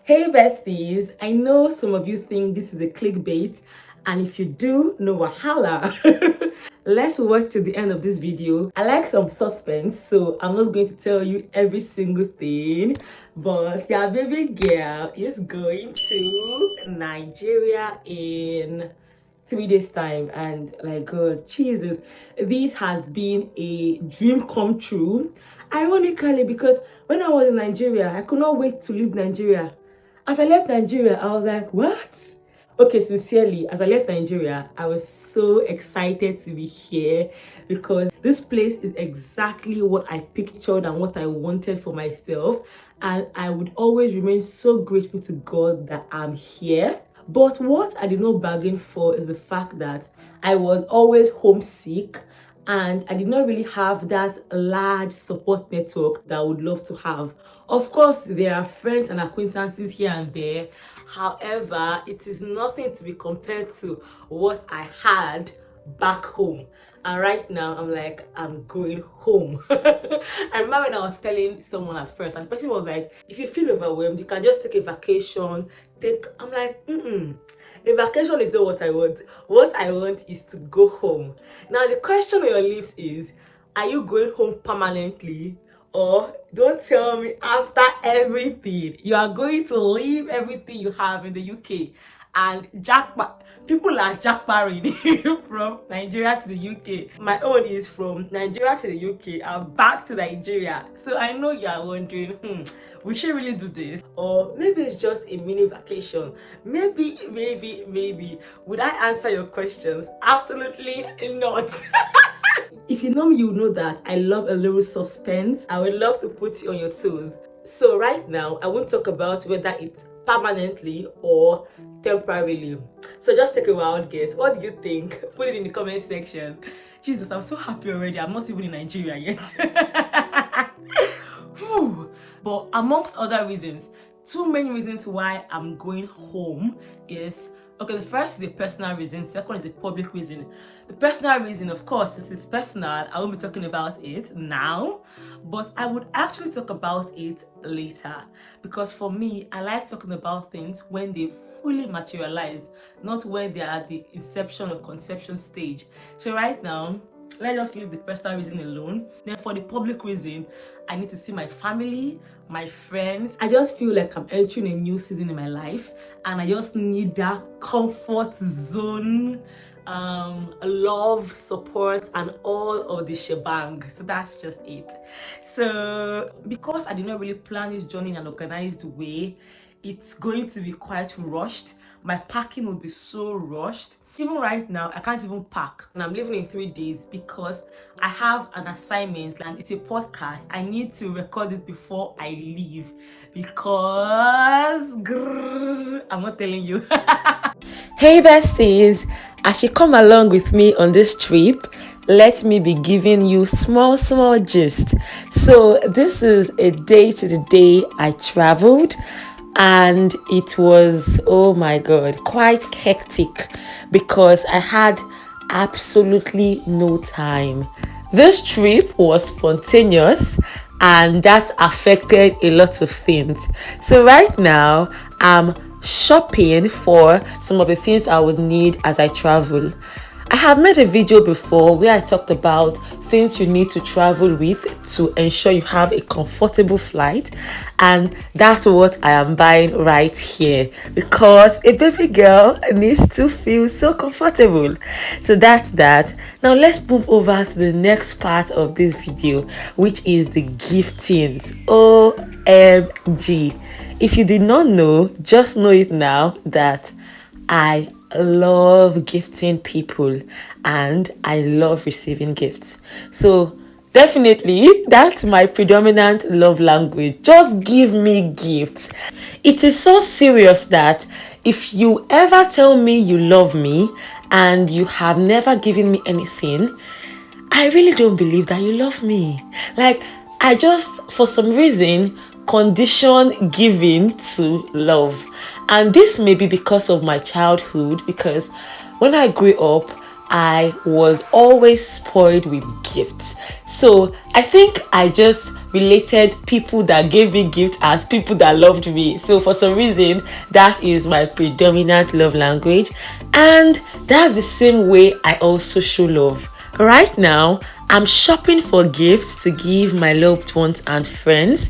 Hey besties, I know some of you think this is a clickbait, and if you do, no wahala. Let's watch to the end of this video. I like some suspense, so I'm not going to tell you every single thing, but your baby girl is going to Nigeria in 3 days time, and like God, Jesus, this has been a dream come true. Ironically, because when I was in Nigeria, I could not wait to leave Nigeria. As I left Nigeria, I was like, what? Okay, sincerely, as I left Nigeria, I was so excited to be here because this place is exactly what I pictured and what I wanted for myself. And I would always remain so grateful to God that I'm here. But what I did not bargain for is the fact that I was always homesick and I did not really have that large support network that I would love to have. Of course, there are friends and acquaintances here and there. However, it is nothing to be compared to what I had back home. And right now I'm like, I'm going home. I remember when I was telling someone at first, and the person was like, if you feel overwhelmed, you can just take a vacation. I'm like, a vacation is not what I want. What I want is to go home. Now the question on your lips is, are you going home permanently? Or don't tell me after everything you are going to leave everything you have in the UK and Japa. People are jackparing from Nigeria to the UK. My own is from Nigeria to the UK and back to Nigeria. So I know you are wondering, we should really do this, or maybe it's just a mini vacation. Maybe would I answer your questions? Absolutely not. If you know me, you know that I love a little suspense. I would love to put you on your toes. So right now, I won't talk about whether it's permanently or temporarily. So just take a wild guess. What do you think? Put it in the comment section. Jesus, I'm so happy already. I'm not even in Nigeria yet. Whew. But amongst other reasons, two main reasons why I'm going home is, okay, the first is the personal reason, second is the public reason. The personal reason, of course, this is personal. I won't be talking about it now, but I would actually talk about it later, because for me, I like talking about things when they fully materialized, not when they are at the inception or conception stage. So right now, let's just leave the personal reason alone. Then for the public reason, I need to see my family, my friends. I just feel like I'm entering a new season in my life, and I just need that comfort zone, love, support, and all of the shebang. So that's just it. So because I did not really plan this journey in an organized way, it's going to be quite rushed. My packing will be so rushed. Even right now, I can't even pack, and I'm leaving in 3 days because I have an assignment and it's a podcast. I need to record it before I leave because I'm not telling you. Hey besties, as you come along with me on this trip, let me be giving you small gist. So this is a day to the day I traveled, and it was, oh my god, quite hectic because I had absolutely no time. This trip was spontaneous, and that affected a lot of things. So right now I'm shopping for some of the things I would need as I travel. I have made a video before where I talked about things you need to travel with to ensure you have a comfortable flight, and that's what I am buying right here because a baby girl needs to feel so comfortable. So that's that. Now let's move over to the next part of this video, which is the giftings. OMG. If you did not know, just know it now that I love gifting people and I love receiving gifts. So definitely that's my predominant love language. Just give me gifts. It is so serious that if you ever tell me you love me and you have never given me anything, I really don't believe that you love me. Like, I just, for some reason, condition giving to love. And this may be because of my childhood, because when I grew up, I was always spoiled with gifts. So I think I just related people that gave me gifts as people that loved me. So for some reason, that is my predominant love language, and that's the same way I also show love. Right now, I'm shopping for gifts to give my loved ones and friends.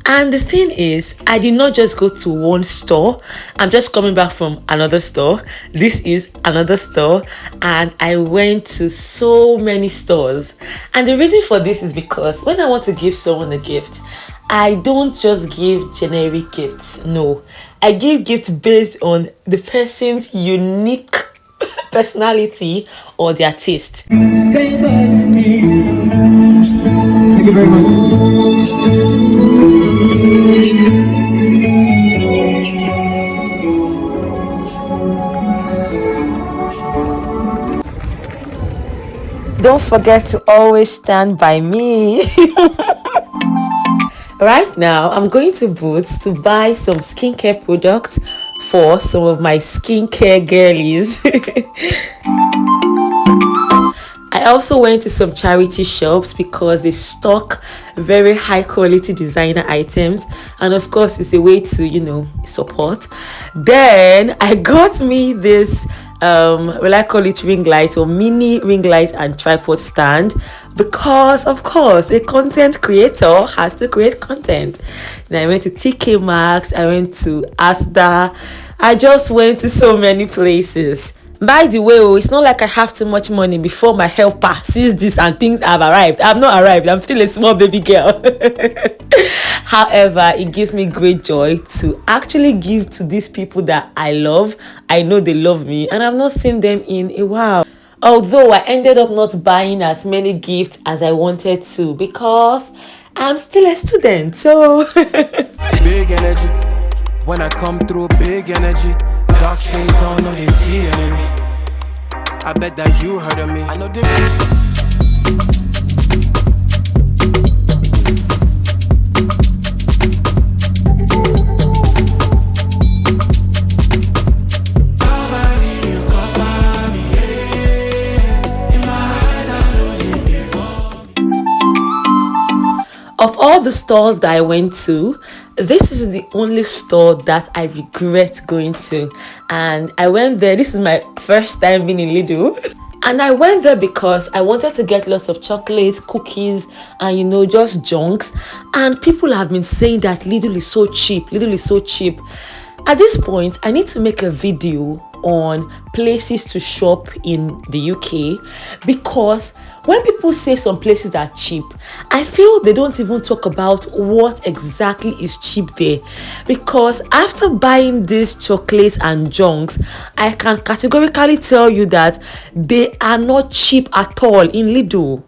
And the thing is, I did not just go to one store. I'm just coming back from another store. This is another store. And I went to so many stores. And the reason for this is because when I want to give someone a gift, I don't just give generic gifts. No, I give gifts based on the person's unique personality or their taste. Stay by me. Thank you very much. Don't forget to always stand by me. Right now, I'm going to Boots to buy some skincare products for some of my skincare girlies. I also went to some charity shops because they stock very high quality designer items, and of course it's a way to support. Then I got me this will I call it ring light or mini ring light and tripod stand, because of course a content creator has to create content. Then I went to TK Maxx, I went to Asda, I just went to so many places. By the way, it's not like I have too much money before my helper sees this and things have arrived. I've not arrived, I'm still a small baby girl. However, it gives me great joy to actually give to these people that I love. I know they love me and I've not seen them in a while. Although I ended up not buying as many gifts as I wanted to because I'm still a student. So big energy when I come through, big energy. Dark shades on, no they see enemy. I bet that you heard of me. I know they Of all the stores that I went to, this is the only store that I regret going to. And I went there, this is my first time being in Lidl. And I went there because I wanted to get lots of chocolates, cookies, and just junks. And people have been saying that Lidl is so cheap, Lidl is so cheap. At this point, I need to make a video on places to shop in the UK, because when people say some places are cheap, I feel they don't even talk about what exactly is cheap there. Because after buying these chocolates and junks, I can categorically tell you that they are not cheap at all in Lidl.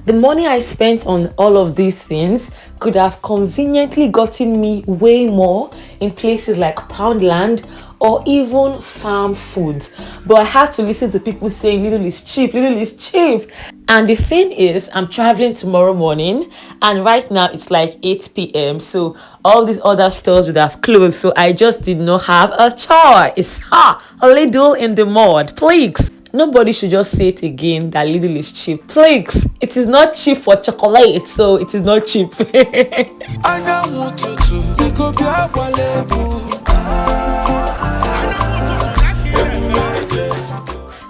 The money I spent on all of these things could have conveniently gotten me way more in places like Poundland or even farm foods. But I had to listen to people saying Lidl is cheap, Lidl is cheap. And the thing is, I'm traveling tomorrow morning and right now it's like 8 p.m. So all these other stores would have closed. So I just did not have a choice. A Lidl in the mud, please. Nobody should just say it again that Lidl is cheap. Please, it is not cheap for chocolate, so it is not cheap. I don't want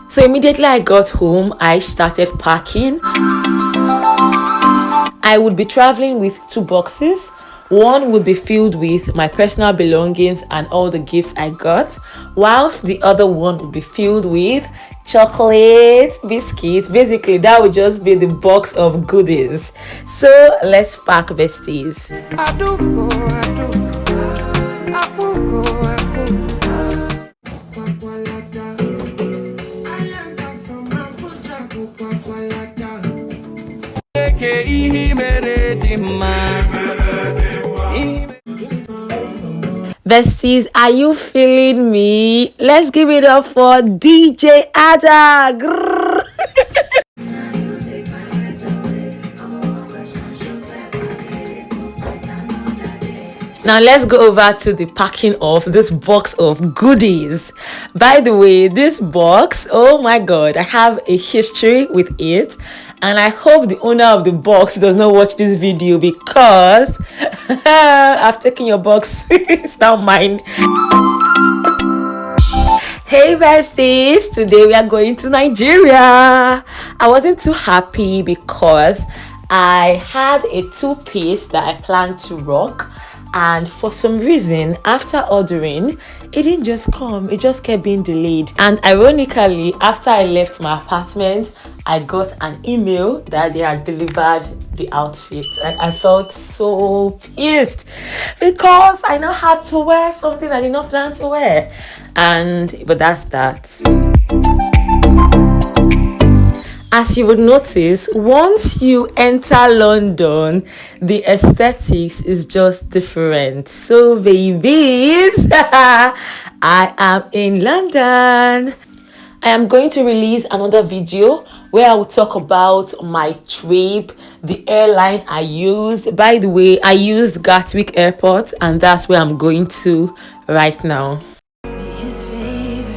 So immediately I got home, I started packing. I would be traveling with 2 boxes. One would be filled with my personal belongings and all the gifts I got, whilst the other one would be filled with chocolate, biscuits. Basically, that would just be the box of goodies. So let's pack, besties. Besties, are you feeling me? Let's give it up for DJ Ada. Grrr. Now let's go over to the packing of this box of goodies. By the way, this box, oh my god, I have a history with it, and I hope the owner of the box does not watch this video because I've taken your box. It's now mine. Hey besties, today we are going to Nigeria. I wasn't too happy because I had a two-piece that I planned to rock, and for some reason after ordering it didn't just come, it just kept being delayed. And ironically, after I left my apartment, I got an email that they had delivered the outfit. Like, I felt so pissed because I now had to wear something I did not plan to wear. But that's that. As you would notice, once you enter London, the aesthetics is just different. So babies, I am in London. I am going to release another video where I will talk about my trip, the airline I used. By the way, I used Gatwick Airport, and that's where I'm going to right now. His favor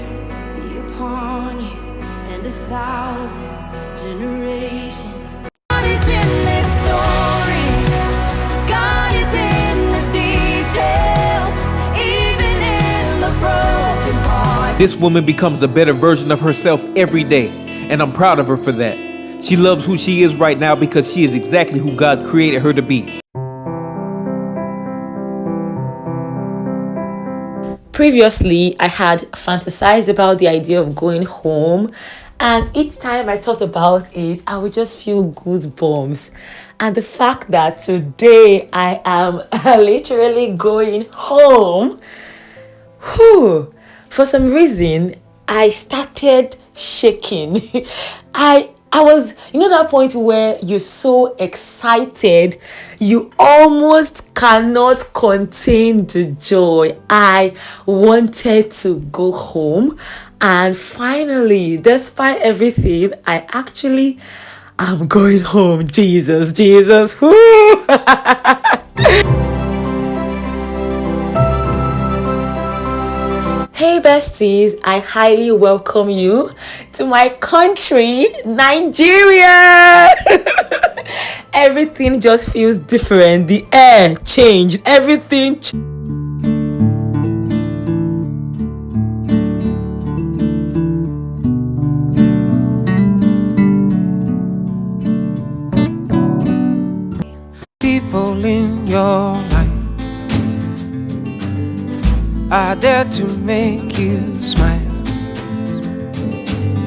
be upon you and 1,000 generations. God is in this story. God is in the details, even in the broken parts. This woman becomes a better version of herself every day, and I'm proud of her for that. She loves who she is right now because she is exactly who God created her to be. Previously, I had fantasized about the idea of going home, and each time I thought about it, I would just feel goosebumps. And the fact that today I am literally going home, for some reason, I started shaking. I was, that point where you're so excited, you almost cannot contain the joy. I wanted to go home, and finally, despite everything, I actually am going home. Jesus. Whoo! Hey besties, I highly welcome you to my country, Nigeria. Everything just feels different. The air changed, everything People in your life are there to make you smile.